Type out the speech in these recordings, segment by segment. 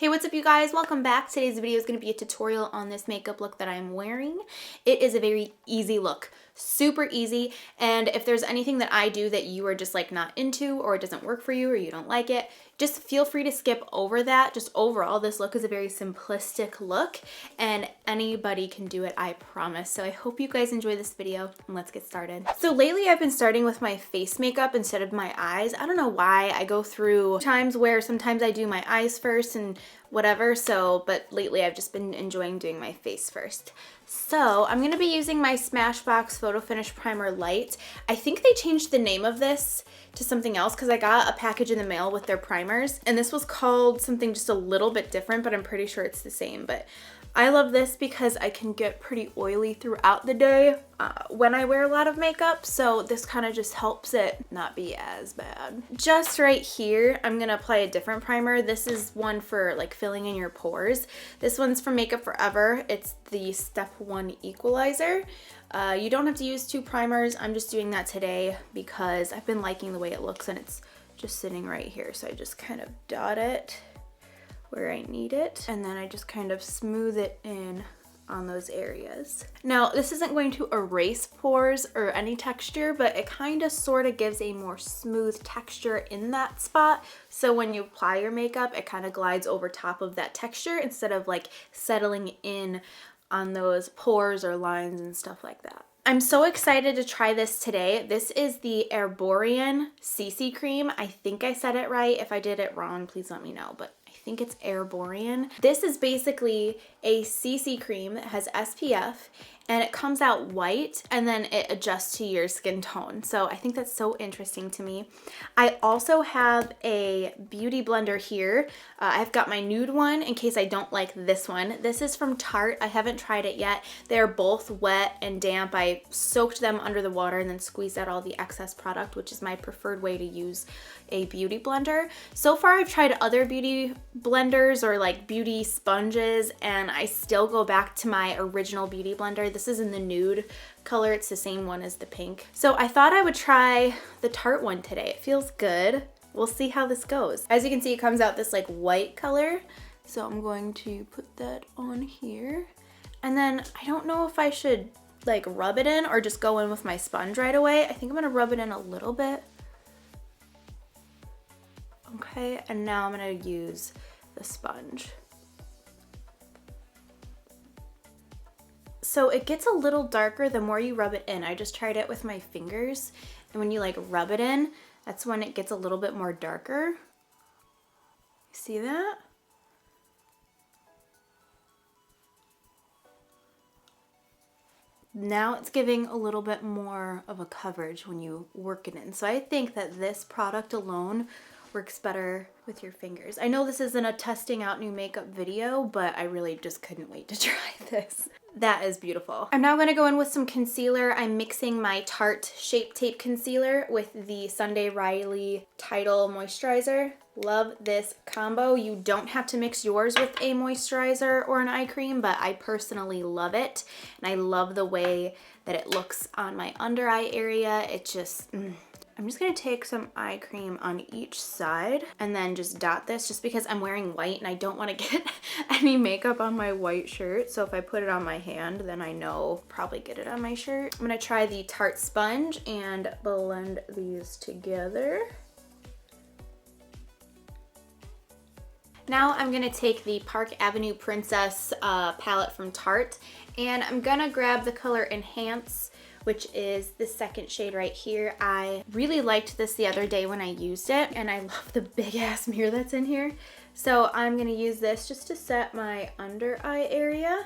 Hey, what's up you guys? Welcome back. Today's video is going to be a tutorial on this makeup look that I'm wearing. It is a very easy look, super easy, and if there's anything that I do that you are just like not into or it doesn't work for you or you don't like it, just feel free to skip over that. Just overall, this look is a very simplistic look and anybody can do it, I promise. So I hope you guys enjoy this video and let's get started. So lately I've been starting with my face makeup instead of my eyes. I don't know why. I go through times where sometimes I do my eyes first and whatever, but lately I've just been enjoying doing my face first. So I'm going to be using my Smashbox Photo Finish Primer Light. I think they changed the name of this to something else because I got a package in the mail with their primers and this was called something just a little bit different, but I'm pretty sure it's the same. But I love this because I can get pretty oily throughout the day when I wear a lot of makeup, so this kind of just helps it not be as bad. Just right here, I'm gonna apply a different primer. This is one for like filling in your pores. This one's from Makeup Forever. It's the Step 1 Equalizer. You don't have to use two primers. I'm just doing that today because I've been liking the way it looks and it's just sitting right here, so I just kind of dot it where I need it, and then I just kind of smooth it in on those areas. Now, this isn't going to erase pores or any texture, but it kind of sort of gives a more smooth texture in that spot. So when you apply your makeup, it kind of glides over top of that texture instead of like settling in on those pores or lines and stuff like that. I'm so excited to try this today. This is the Herborian CC cream. I think I said it right. If I did it wrong, please let me know, but I think it's Herborian. This is basically a CC cream that has SPF and it comes out white and then it adjusts to your skin tone. So I think that's so interesting to me. I also have a beauty blender here. I've got my nude one in case I don't like this one. This is from Tarte. I haven't tried it yet. They're both wet and damp. I soaked them under the water and then squeezed out all the excess product, which is my preferred way to use a beauty blender. So far I've tried other beauty blenders or like beauty sponges and I still go back to my original beauty blender. This is in the nude color. It's the same one as the pink. So I thought I would try the Tarte one today. It feels good. We'll see how this goes. As you can see, it comes out this like white color. So I'm going to put that on here. And then I don't know if I should like rub it in or just go in with my sponge right away. I think I'm gonna rub it in a little bit. Okay, and now I'm gonna use the sponge. So it gets a little darker the more you rub it in. I just tried it with my fingers, and when you like rub it in, that's when it gets a little bit more darker. See that? Now it's giving a little bit more of a coverage when you work it in. So I think that this product alone works better with your fingers. I know this isn't a testing out new makeup video, but I really just couldn't wait to try this. That is beautiful. I'm now gonna go in with some concealer. I'm mixing my Tarte Shape Tape Concealer with the Sunday Riley Tidal Moisturizer. Love this combo. You don't have to mix yours with a moisturizer or an eye cream, but I personally love it. And I love the way that it looks on my under eye area. It just, I'm just gonna take some eye cream on each side and then just dot this just because I'm wearing white and I don't wanna get any makeup on my white shirt. So if I put it on my hand, then I know I'll probably get it on my shirt. I'm gonna try the Tarte sponge and blend these together. Now I'm gonna take the Park Avenue Princess palette from Tarte and I'm gonna grab the color Enhance, which is the second shade right here. I really liked this the other day when I used it and I love the big ass mirror that's in here. So I'm gonna use this just to set my under eye area.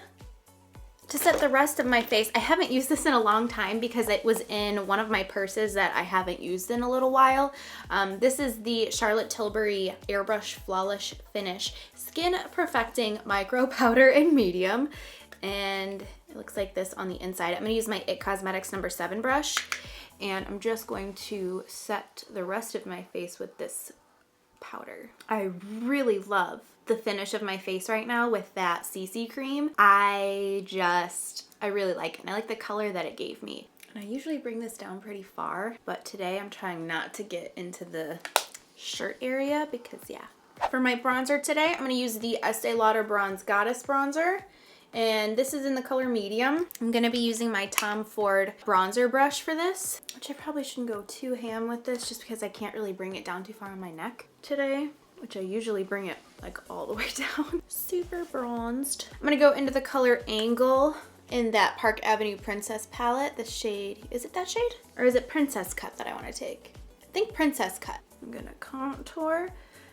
To set the rest of my face, I haven't used this in a long time because it was in one of my purses that I haven't used in a little while. This is the Charlotte Tilbury Airbrush Flawless Finish Skin Perfecting Micro Powder in Medium. And it looks like this on the inside. I'm gonna use my IT Cosmetics No. 7 brush and I'm just going to set the rest of my face with this powder. I really love the finish of my face right now with that CC cream. I really like it and I like the color that it gave me. And I usually bring this down pretty far, but today I'm trying not to get into the shirt area because yeah, For my bronzer today, I'm going to use the Estee Lauder Bronze Goddess Bronzer. And this is in the color medium. I'm going to be using my Tom Ford bronzer brush for this, which I probably shouldn't go too ham with this just because I can't really bring it down too far on my neck today, which I usually bring it like all the way down. Super bronzed. I'm going to go into the color Angle in that Park Avenue Princess palette. The shade, is it that shade? Or is it Princess Cut that I want to take? I think Princess Cut. I'm going to contour.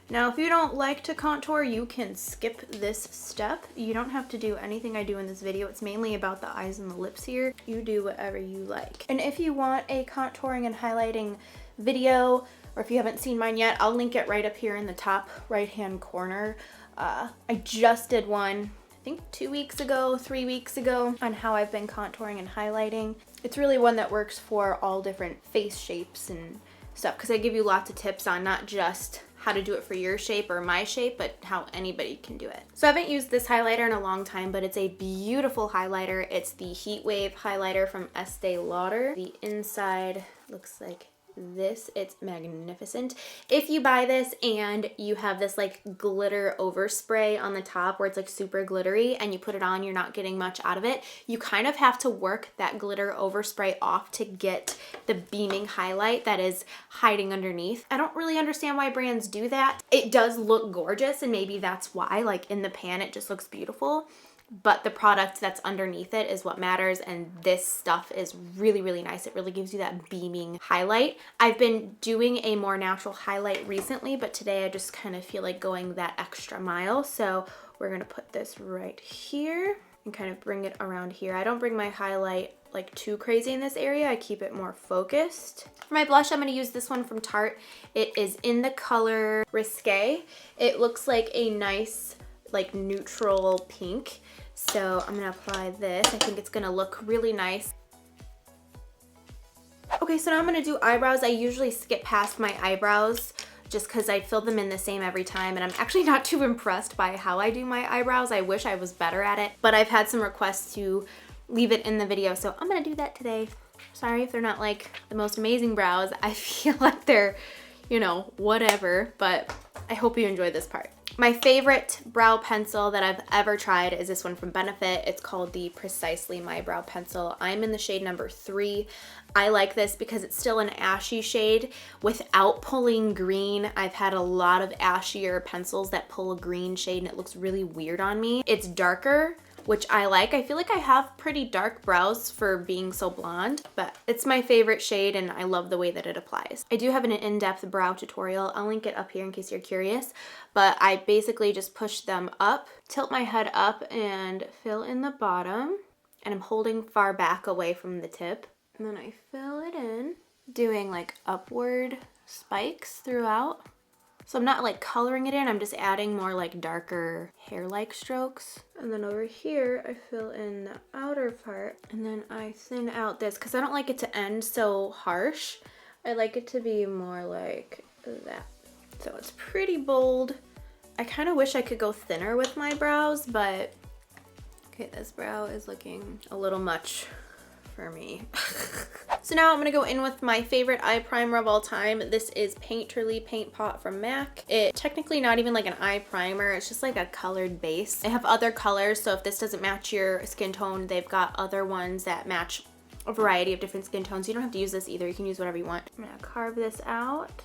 Now, if you don't like to contour, you can skip this step. You don't have to do anything I do in this video. It's mainly about the eyes and the lips here. You do whatever you like. And if you want a contouring and highlighting video, or if you haven't seen mine yet, I'll link it right up here in the top right-hand corner. I just did one, I think 2 weeks ago, 3 weeks ago, on how I've been contouring and highlighting. It's really one that works for all different face shapes and stuff, because I give you lots of tips on not just how to do it for your shape or my shape, but how anybody can do it. So I haven't used this highlighter in a long time, but it's a beautiful highlighter. It's the Heat Wave highlighter from Estee Lauder. The inside looks like this. It's magnificent. If you buy this and you have this like glitter overspray on the top where it's like super glittery and you put it on, you're not getting much out of it, you kind of have to work that glitter overspray off to get the beaming highlight that is hiding underneath. I don't really understand why brands do that. It does look gorgeous, and maybe that's why, like in the pan it just looks beautiful, but the product that's underneath it is what matters, and this stuff is really, really nice. It really gives you that beaming highlight. I've been doing a more natural highlight recently, but today I just kind of feel like going that extra mile. So we're gonna put this right here and kind of bring it around here. I don't bring my highlight like too crazy in this area. I keep it more focused. For my blush, I'm gonna use this one from Tarte. It is in the color Risque. It looks like a nice like neutral pink. So I'm gonna apply this. I think it's gonna look really nice. Okay, so now I'm gonna do eyebrows. I usually skip past my eyebrows just because I fill them in the same every time, and I'm actually not too impressed by how I do my eyebrows. I wish I was better at it, but I've had some requests to leave it in the video, so I'm gonna do that today. Sorry if they're not like the most amazing brows. I feel like they're, you know, whatever, but I hope you enjoy this part. My favorite brow pencil that I've ever tried is this one from Benefit. It's called the Precisely My Brow Pencil. I'm in the shade number 3. I like this because it's still an ashy shade without pulling green. I've had a lot of ashier pencils that pull a green shade and it looks really weird on me. It's darker, which I like. I feel like I have pretty dark brows for being so blonde, but it's my favorite shade and I love the way that it applies. I do have an in-depth brow tutorial. I'll link it up here in case you're curious, but I basically just push them up, tilt my head up and fill in the bottom, and I'm holding far back away from the tip. And then I fill it in, doing like upward spikes throughout. So I'm not like coloring it in, I'm just adding more like darker hair-like strokes. And then over here, I fill in the outer part, and then I thin out this because I don't like it to end so harsh. I like it to be more like that. So it's pretty bold. I kind of wish I could go thinner with my brows, but okay, this brow is looking a little much for me. So now I'm gonna go in with my favorite eye primer of all time. This is Painterly Paint Pot from MAC. It's technically not even like an eye primer, it's just like a colored base. They have other colors, so if this doesn't match your skin tone, they've got other ones that match a variety of different skin tones. You don't have to use this either, you can use whatever you want. I'm gonna carve this out.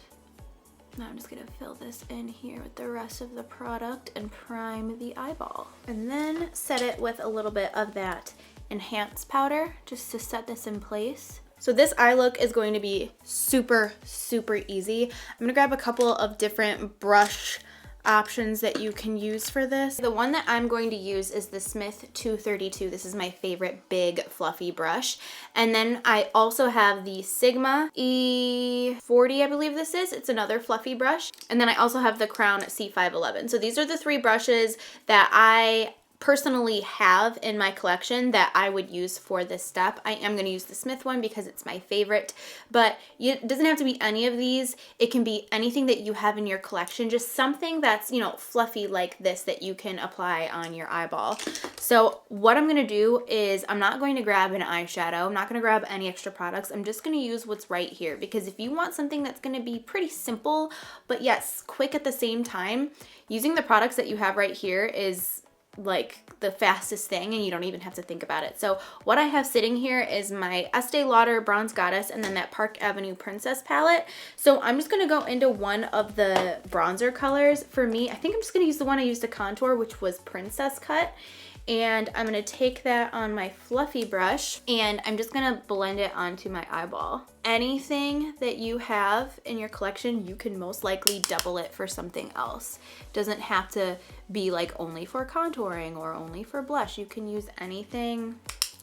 Now I'm just gonna fill this in here with the rest of the product and prime the eyeball. And then set it with a little bit of that enhance powder just to set this in place. So this eye look is going to be super, super easy. I'm gonna grab a couple of different brush options that you can use for this. The one that I'm going to use is the Smith 232. This is my favorite big fluffy brush. And then I also have the Sigma E40, I believe this is. It's another fluffy brush. And then I also have the Crown C511. So these are the 3 brushes that I personally have in my collection that I would use for this step. I am going to use the Smith one because it's my favorite, but it doesn't have to be any of these. It can be anything that you have in your collection, just something that's, you know, fluffy like this that you can apply on your eyeball. So what I'm going to do is I'm not going to grab an eyeshadow. I'm not going to grab any extra products. I'm just going to use what's right here, because if you want something that's going to be pretty simple, but yes, quick at the same time, using the products that you have right here is like the fastest thing, and you don't even have to think about it. So what I have sitting here is my Estee Lauder Bronze Goddess and then that Park Avenue Princess palette. So I'm just going to go into one of the bronzer colors. For me, I think I'm just going to use the one I used to contour, which was Princess Cut. And I'm going to take that on my fluffy brush and I'm just going to blend it onto my eyeball. Anything that you have in your collection, you can most likely double it for something else. Doesn't have to be like only for contouring or only for blush. You can use anything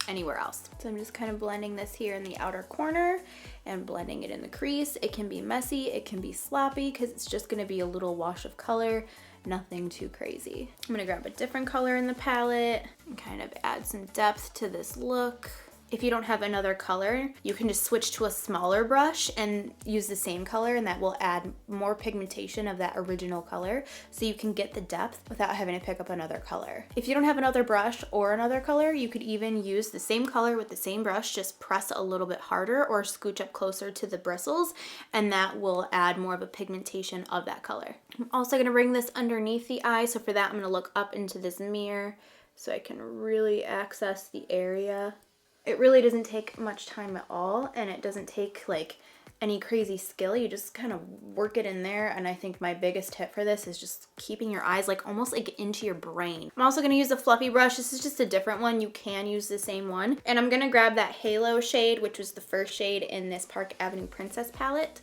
anywhere else. So I'm just kind of blending this here in the outer corner and blending it in the crease. It can be messy, it can be sloppy, because it's just going to be a little wash of color. Nothing too crazy. I'm gonna grab a different color in the palette and kind of add some depth to this look. If you don't have another color, you can just switch to a smaller brush and use the same color, and that will add more pigmentation of that original color, so you can get the depth without having to pick up another color. If you don't have another brush or another color, you could even use the same color with the same brush, just press a little bit harder or scooch up closer to the bristles, and that will add more of a pigmentation of that color. I'm also gonna bring this underneath the eye, so for that I'm gonna look up into this mirror so I can really access the area. It really doesn't take much time at all, and it doesn't take like any crazy skill. You just kind of work it in there, and I think my biggest tip for this is just keeping your eyes like almost like into your brain. I'm also going to use a fluffy brush. This is just a different one. You can use the same one. And I'm going to grab that Halo shade, which was the first shade in this Park Avenue Princess palette,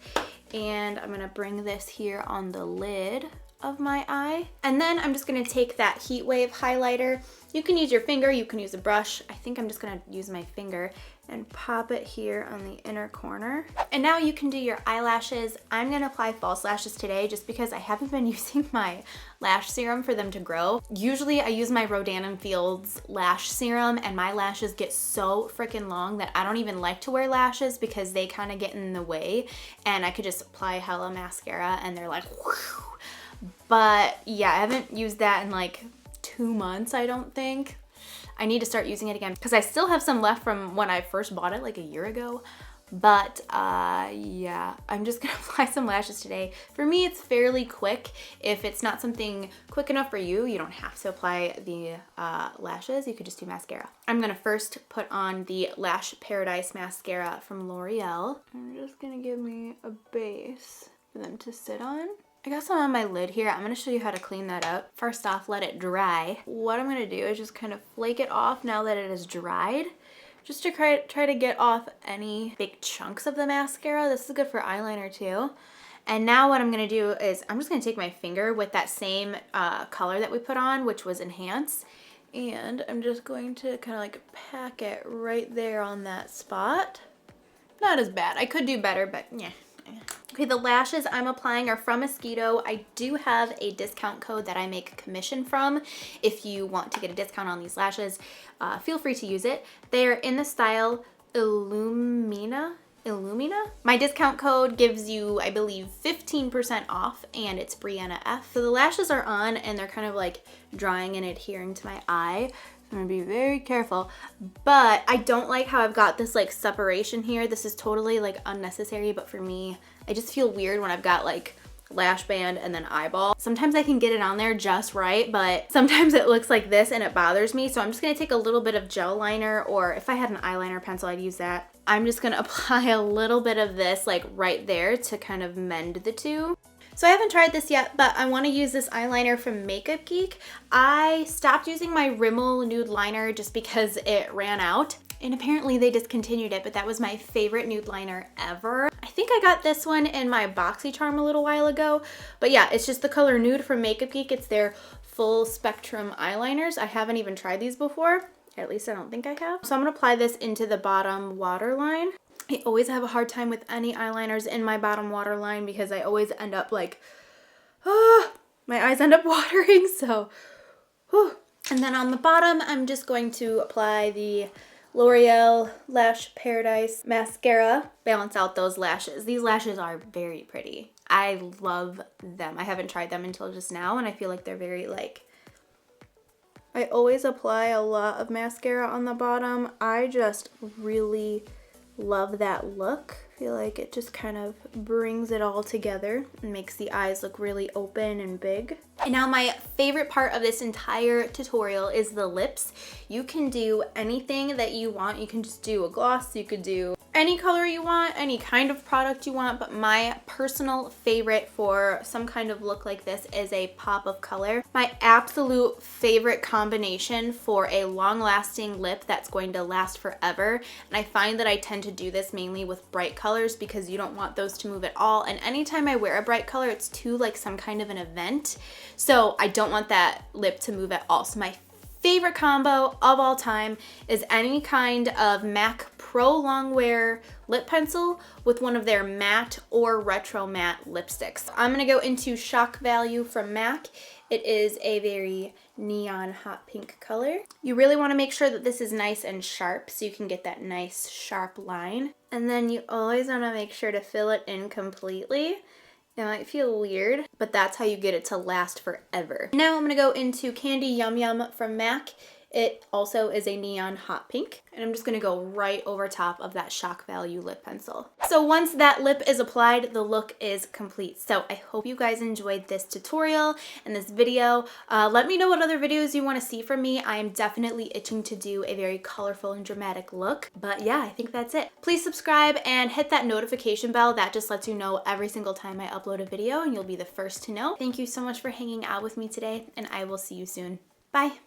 and I'm going to bring this here on the lid of my eye. And then I'm just gonna take that Heat Wave highlighter. You can use your finger, you can use a brush. I think I'm just gonna use my finger and pop it here on the inner corner. And now you can do your eyelashes. I'm gonna apply false lashes today just because I haven't been using my lash serum for them to grow. Usually I use my Rodan & Fields lash serum, and my lashes get so freaking long that I don't even like to wear lashes because they kind of get in the way, and I could just apply hella mascara and they're like whew. But yeah, I haven't used that in like 2 months, I don't think. I need to start using it again because I still have some left from when I first bought it like a year ago. But yeah, I'm just gonna apply some lashes today. For me, it's fairly quick. If it's not something quick enough for you, you don't have to apply the lashes. You could just do mascara. I'm gonna first put on the Lash Paradise mascara from L'Oreal. I'm just gonna give me a base for them to sit on. I got some on my lid here. I'm gonna show you how to clean that up. First off, let it dry. What I'm gonna do is just kind of flake it off now that it is dried, just to try to get off any big chunks of the mascara. This is good for eyeliner too. And now what I'm gonna do is I'm just gonna take my finger with that same color that we put on, which was Enhance, and I'm just going to kind of like pack it right there on that spot. Not as bad. I could do better, but yeah. Okay, the lashes I'm applying are from Mosquito. I do have a discount code that I make commission from. If you want to get a discount on these lashes, feel free to use it. They're in the style Illumina. My discount code gives you, I believe, 15% off, and it's Brianna F. So the lashes are on and they're kind of like drying and adhering to my eye. I'm gonna be very careful, but I don't like how I've got this like separation here. This is totally like unnecessary, but for me, I just feel weird when I've got like lash band and then eyeball. Sometimes I can get it on there just right, but sometimes it looks like this and it bothers me. So I'm just gonna take a little bit of gel liner, or if I had an eyeliner pencil, I'd use that. I'm just gonna apply a little bit of this like right there to kind of mend the two. So I haven't tried this yet, but I want to use this eyeliner from Makeup Geek. I stopped using my Rimmel nude liner just because it ran out, and apparently they discontinued it, but that was my favorite nude liner ever. I think I got this one in my BoxyCharm a little while ago, but yeah, it's just the color Nude from Makeup Geek. It's their full spectrum eyeliners. I haven't even tried these before. At least I don't think I have. So I'm gonna apply this into the bottom waterline. I always have a hard time with any eyeliners in my bottom waterline because I always end up like, my eyes end up watering. So And then on the bottom, I'm just going to apply the L'Oreal Lash Paradise Mascara. Balance out those lashes. These lashes are very pretty. I love them. I haven't tried them until just now, and I feel like they're very like... I always apply a lot of mascara on the bottom. I just really love that look. I feel like it just kind of brings it all together and makes the eyes look really open and big. And now my favorite part of this entire tutorial is the lips. You can do anything that you want. You can just do a gloss, you could do any color you want, any kind of product you want, but my personal favorite for some kind of look like this is a pop of color. My absolute favorite combination for a long-lasting lip that's going to last forever, and I find that I tend to do this mainly with bright colors because you don't want those to move at all, and anytime I wear a bright color, it's to like some kind of an event, so I don't want that lip to move at all. So my favorite combo of all time is any kind of MAC Pro Longwear lip pencil with one of their matte or retro matte lipsticks. I'm gonna go into Shock Value from MAC. It is a very neon hot pink color. You really want to make sure that this is nice and sharp so you can get that nice sharp line. And then you always want to make sure to fill it in completely. It might feel weird, but that's how you get it to last forever. Now I'm gonna go into Candy Yum Yum from MAC. It also is a neon hot pink, and I'm just gonna go right over top of that Shock Value lip pencil. So once that lip is applied, the look is complete. So I hope you guys enjoyed this tutorial and this video. Let me know what other videos you wanna see from me. I am definitely itching to do a very colorful and dramatic look. But yeah, I think that's it. Please subscribe and hit that notification bell. That just lets you know every single time I upload a video, and you'll be the first to know. Thank you so much for hanging out with me today, and I will see you soon. Bye.